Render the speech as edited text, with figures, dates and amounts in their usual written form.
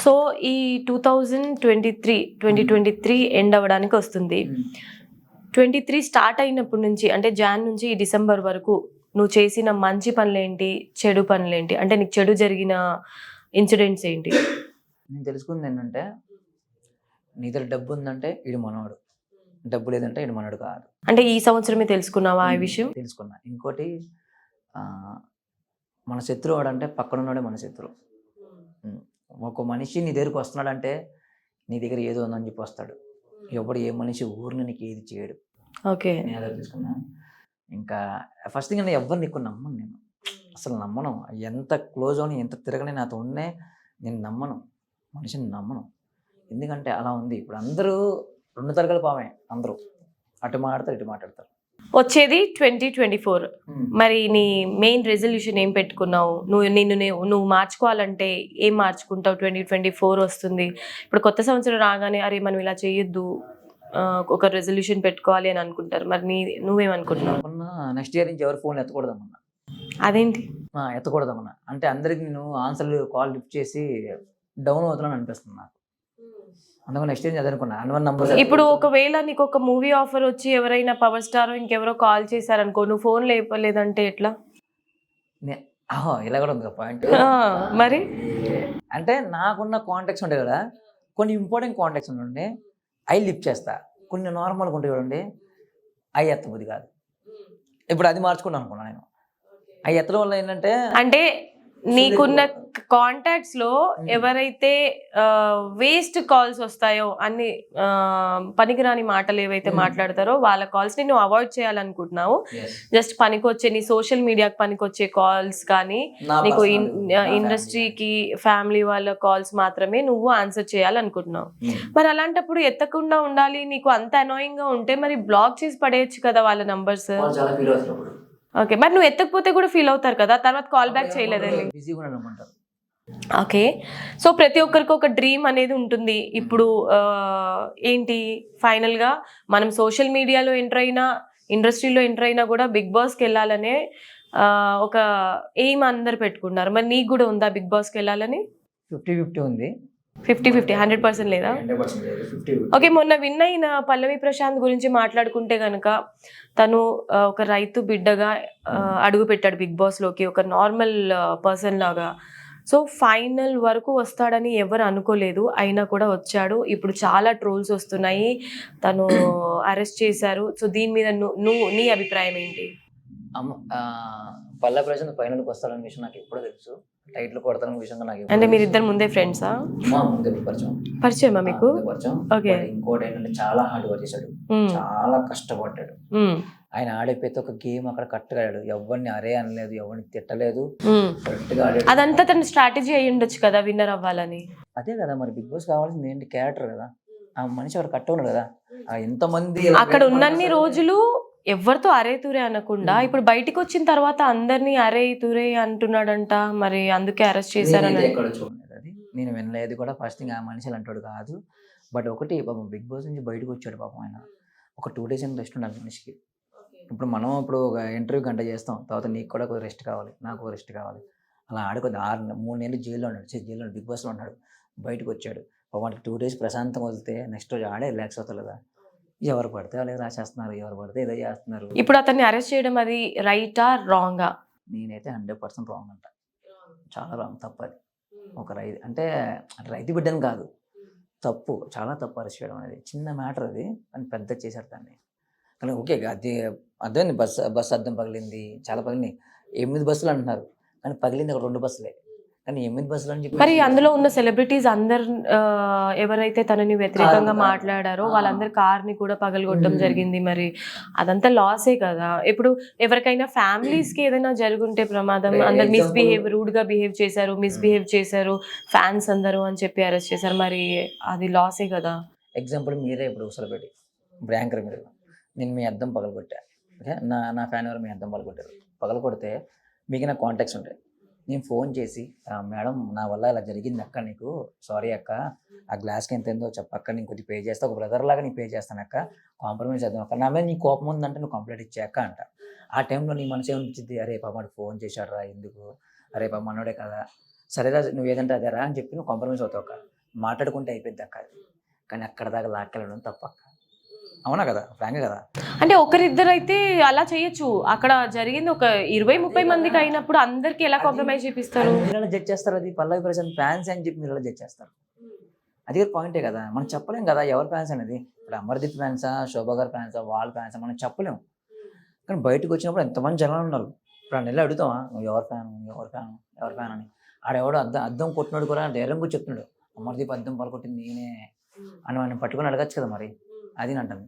So ఈ 2023 end అవ్వడానికి వస్తుంది. 23 స్టార్ట్ అయినప్పటి నుంచి అంటే జాన్ నుంచి ఈ డిసెంబర్ వరకు నువ్వు చేసిన మంచి పనులేంటి, చెడు పనులేంటి, అంటే నీకు చెడు జరిగిన ఇన్సిడెంట్స్ ఏంటి? నేను తెలుసుకుంది ఏంటంటే, నీ దగ్గర డబ్బు ఉందంటే వీడు మనోడు, డబ్బు లేదంటే వీడు మనోడు కాదు. అంటే ఈ సంవత్సరమే తెలుసుకున్నావా ఆ విషయం? తెలుసుకున్నా. ఇంకోటి మన శత్రువు వాడంటే పక్కనున్నాడే మన శత్రువు. ఒక మనిషి నీ దగ్గరికి వస్తున్నాడంటే నీ దగ్గర ఏదో ఉందని చెప్పి వస్తాడు. ఎప్పుడు ఏ మనిషి ఊరిని నీకు ఏది చేయడు. ఓకే, నేను అదే తెలుసుకున్నా. ఇంకా ఫస్ట్ థింగ్ అంటే ఎవరు నీకు నమ్మను, నేను అసలు నమ్మను. ఎంత క్లోజ్ అని ఎంత తిరగని నాతో ఉండే నేను నమ్మను, మనిషిని నమ్మను. ఎందుకంటే అలా ఉంది. ఇప్పుడు అందరూ రెండు తరగల పామే, అందరూ అటు మాట్లాడతారు ఇటు మాట్లాడతారు. వచ్చేది 2024. మరి నీ మెయిన్ రెజల్యూషన్ ఏం పెట్టుకున్నావు? నువ్వు మార్చుకోవాలంటే ఏం మార్చుకుంటావు? 2024 వస్తుంది, ఇప్పుడు కొత్త సంవత్సరం రాగానే అరే మనం ఇలా చేయొద్దు, ఒక రెజల్యూషన్ పెట్టుకోవాలి అని అనుకుంటారు. మరి నువ్వేమనుకుంటున్నావు? నెక్స్ట్ ఇయర్ నుంచి ఎవరు ఫోన్ ఎత్తకూడదమ్మన్నా. అదేంటి ఎత్తకూడదమ్మన్నా? అంటే అందరికి నేను ఆన్సర్లు కాల్ లిఫ్ట్ చేసి డౌన్ అవుతున్నాను అనిపిస్తుంది నాకు. అందుకని నెక్స్ట్ ఇయర్ చదువుకున్నా అన్వన్ నంబర్. ఇప్పుడు ఒకవేళ నీకు ఒక మూవీ ఆఫర్ వచ్చి ఎవరైనా పవర్ స్టార్ ఇంకెవరో కాల్ చేశారనుకో, నువ్వు ఫోన్ లేపలేదంటే ఎట్లా? ఇలా కూడా ఉంది పాయింట్. మరి అంటే నాకున్న కాంటాక్ట్స్ ఉంటాయి కదా, కొన్ని ఇంపార్టెంట్ కాంటాక్ట్స్ ఉండే అవి లిఫ్ట్ చేస్తా, కొన్ని నార్మల్గా ఉంటాయి చూడండి అవి ఎత్తబుద్ధి కాదు. ఇప్పుడు అది మార్చుకున్నాను అనుకున్నా నేను. అవి ఎత్తడం వల్ల ఏంటంటే అంటే నీకున్న కాంటాక్ట్స్ లో ఎవరైతే వేస్ట్ కాల్స్ వస్తాయో, అన్ని పనికిరాని మాటలు ఏవైతే మాట్లాడతారో వాళ్ళ కాల్స్ ని నువ్వు అవాయిడ్ చేయాలనుకుంటున్నావు. జస్ట్ పనికొచ్చే నీ సోషల్ మీడియాకి పనికొచ్చే కాల్స్ కానీ నీకు ఇండస్ట్రీకి ఫ్యామిలీ వాళ్ళ కాల్స్ మాత్రమే నువ్వు ఆన్సర్ చేయాలనుకుంటున్నావు. మరి అలాంటప్పుడు ఎత్తకుండా ఉండాలి, నీకు అంత అనాయింగ్ గా ఉంటే మరి బ్లాక్ చేసి పడేయచ్చు కదా వాళ్ళ నంబర్స్. ఓకే, మరి నువ్వు ఎత్తకపోతే కూడా ఫీల్ అవుతారు కదా, తర్వాత కాల్ బ్యాక్ చేయలేదని. ఓకే, సో ప్రతి ఒక్కరికి ఒక డ్రీమ్ అనేది ఉంటుంది. ఇప్పుడు ఏంటి ఫైనల్ గా మనం సోషల్ మీడియాలో ఎంటర్ అయినా, ఇండస్ట్రీలో ఎంటర్ అయినా కూడా బిగ్ బాస్కి వెళ్ళాలనే ఒక ఎయిమ్ అందరు పెట్టుకున్నారు. మరి నీకు కూడా ఉందా బిగ్ బాస్కి వెళ్ళాలని? 50-50 ఉంది. 50-50, 100% లేదా? ఓకే, మొన్న విన్ అయిన పల్లవి ప్రశాంత్ గురించి మాట్లాడుకుంటే కనుక, తను ఒక రైతు బిడ్డగా అడుగు పెట్టాడు బిగ్ బాస్ లోకి, ఒక నార్మల్ పర్సన్ లాగా. సో ఫైనల్ వరకు వస్తాడని ఎవరు అనుకోలేదు, అయినా కూడా వచ్చాడు. ఇప్పుడు చాలా ట్రోల్స్ వస్తున్నాయి, తను అరెస్ట్ చేశారు. సో దీని మీద నీ అభిప్రాయం ఏంటి? పల్లవి ప్రశాంత్ ఫైనల్కి వస్తాడన్న విషయం నాకు ఎప్పుడో తెలుసు. టైటిల్ కొడతాను విషయంగా నాకు. అంటే మీరు ఇద్దరు ముందే ఫ్రెండ్సా? పరిచయమా మీకు? ఓకే. ఇంకోటి ఏంటంటే చాలా హార్డ్ వర్క్ చేశాడు, చాలా కష్టపడ్డాడు. ఆయన ఆడే ప్రతి ఒక్క గేమ్ అక్కడ కరెక్ట్గా ఆడాడు. ఎవరిని అరే అనలేదు, ఎవరిని తిట్టలేదు, కరెక్ట్గా ఆడాడు. అదంతా తన స్ట్రాటజీ అయ్యి ఉండొచ్చు కదా విన్నర్ అవ్వాలని. అదే కదా మరి బిగ్ బాస్ కావాల్సింది ఏంటి? క్యారెక్టర్ కదా. ఆ మనిషి అక్కడ కట్ట ఉన్నాడు కదా. ఎంతమంది అక్కడ ఉన్నన్ని రోజులు ఎవరితో అరే తురే అనకుండా ఇప్పుడు బయటకు వచ్చిన తర్వాత అందరినీ అరే తురే అంటున్నాడంట, మరి అందుకే అరెస్ట్ చేశారని ఎక్కడ చూడలేదు. అది నేను వినలేదు కూడా. ఫస్ట్ థింగ్ ఆ మనిషి అంటాడు కాదు. బట్ ఒకటి పాపం బిగ్ బాస్ నుంచి బయటకు వచ్చాడు పాపం. ఆయన ఒక 2 days అని రెస్ట్ ఉండాలి మనిషికి. ఇప్పుడు మనం ఇప్పుడు ఒక ఇంటర్వ్యూ గంట చేస్తాం, తర్వాత నీకు కూడా ఒక రెస్ట్ కావాలి, నాకు రెస్ట్ కావాలి. అలా ఆడుకుంది 3 నెలలు జైల్లో ఉన్నాడు, బిగ్ బాస్లో ఉన్నాడు. బయటకు వచ్చాడు వాడికి 2 days ప్రశాంతంగా వదిలితే నెక్స్ట్ రోజు ఆడే రిలాక్స్ అవుతారు కదా. ఎవరు పడితే వాళ్ళు రాసేస్తున్నారు, ఎవరు పడితే ఏదో చేస్తున్నారు. ఇప్పుడు అతన్ని అరెస్ట్ చేయడం అది రైటా రాంగా? నేనైతే 100% రాంగ్ అంట. చాలా రాంగ్, తప్పది. ఒక అంటే రైతు బిడ్డని కాదు, తప్పు, చాలా తప్పు అరెస్ట్ చేయడం అనేది. చిన్న మ్యాటర్ అది అని పెద్ద చేశారు దాన్ని. కానీ ఓకే అది అదే బస్సు అద్దం పగిలింది, చాలా పగిలినాయి. 8 బస్సులు అంటున్నారు కానీ పగిలింది ఒక 2 బస్సులే, కానీ 8 బస్సులు అని చెప్పి. మరి అందులో ఉన్న సెలబ్రిటీస్ అందరు ఎవరైతే తనని వ్యతిరేకంగా మాట్లాడారో వాళ్ళందరి కార్ని కూడా పగలగొట్టడం జరిగింది. మరి అదంతా లాసే కదా. ఇప్పుడు ఎవరికైనా ఫ్యామిలీస్ కి ఏదైనా జరుగుంటే ప్రమాదం, అందరు రూడ్ గా బిహేవ్ చేశారు, మిస్బిహేవ్ చేశారు ఫ్యాన్స్ అందరూ అని చెప్పి అరెస్ట్ చేశారు, మరి అది లాసే కదా. ఎగ్జాంపుల్ మీరే ఇప్పుడు సెలబ్రిటీ, ఇప్పుడు యాంకర్ మీరు, నేను మీ అద్దం పగలగొట్టా, ఓకే, నా ఫ్యాన్ ఎవరు మీ అద్దం పగలగొట్టారు. పగలగొడితే మీకు నా కాంటాక్ట్స్ ఉంటాయి. నేను ఫోన్ చేసి మేడం నా వల్ల ఇలా జరిగింది అక్క, నీకు సారీ అక్క, ఆ గ్లాస్కి ఎంత ఎంతో చెప్పక్క, నేను కొద్దిగా పే చేస్తా, ఒక బ్రదర్ లాగా నేను పే చేస్తాను అక్క, కాంప్రమైజ్ చేద్దాం అక్క, నా మీద నీ కోపం ఉందంటే నువ్వు కంప్లైంట్ ఇచ్చాక అంట. ఆ టైంలో నీ మనసు ఏమనిపించింది? అరే పాప ఫోన్ చేశాడు రా ఎందుకు, అరే పాప మనోడే కదా, సరేరా నువ్వు ఏదంటే అదేరా అని చెప్పి నువ్వు కాంప్రమైజ్ అవుతావు అక్క, మాట్లాడుకుంటే అయిపోద్ది అక్క అది. కానీ అక్కడ దాకా లాక్కెళ్ళడం తప్పు అక్క. అవునా కదా, ఫ్రాంక్ కదా. అంటే ఒకరిద్దరు అయితే అలా చేయొచ్చు, అక్కడ జరిగింది ఒక 20-30 మందికి అయినప్పుడు అందరికి ఎలా కాంప్రమైజ్ చేపిస్తారు? మీరు ఎలా జడ్జ్ చేస్తారు? అది పల్లవి ప్రశాంత్ ఫ్యాన్స్ అని చెప్పి మీరు ఎలా జడ్జ్ చేస్తారు? అది కూడా పాయింటే కదా, మనం చెప్పలేం కదా ఎవరి ఫ్యాన్స్ అనేది. ఇప్పుడు అమర్దీప్ ఫ్యాన్సా, శోభా గారి ఫ్యాన్సా, వాళ్ళ ఫ్యాన్సా మనం చెప్పలేము. కానీ బయటకు వచ్చినప్పుడు ఎంతమంది జనాలు ఉన్నారు. ఇప్పుడు ఆ నెల అడుగుతావా నువ్వు ఎవరి ఫ్యాన్, ఎవరి ఫ్యాన్, ఎవరి ఫ్యాన్ అని. ఆడెవడో అద్దం కొట్టినాడు కూడా ధైర్యంగా చెప్తున్నాడు, అమర్దీప్ అద్దం పలకొట్టింది నేనే అని మనం పట్టుకొని అడగచ్చు కదా మరి. అది అంటాను.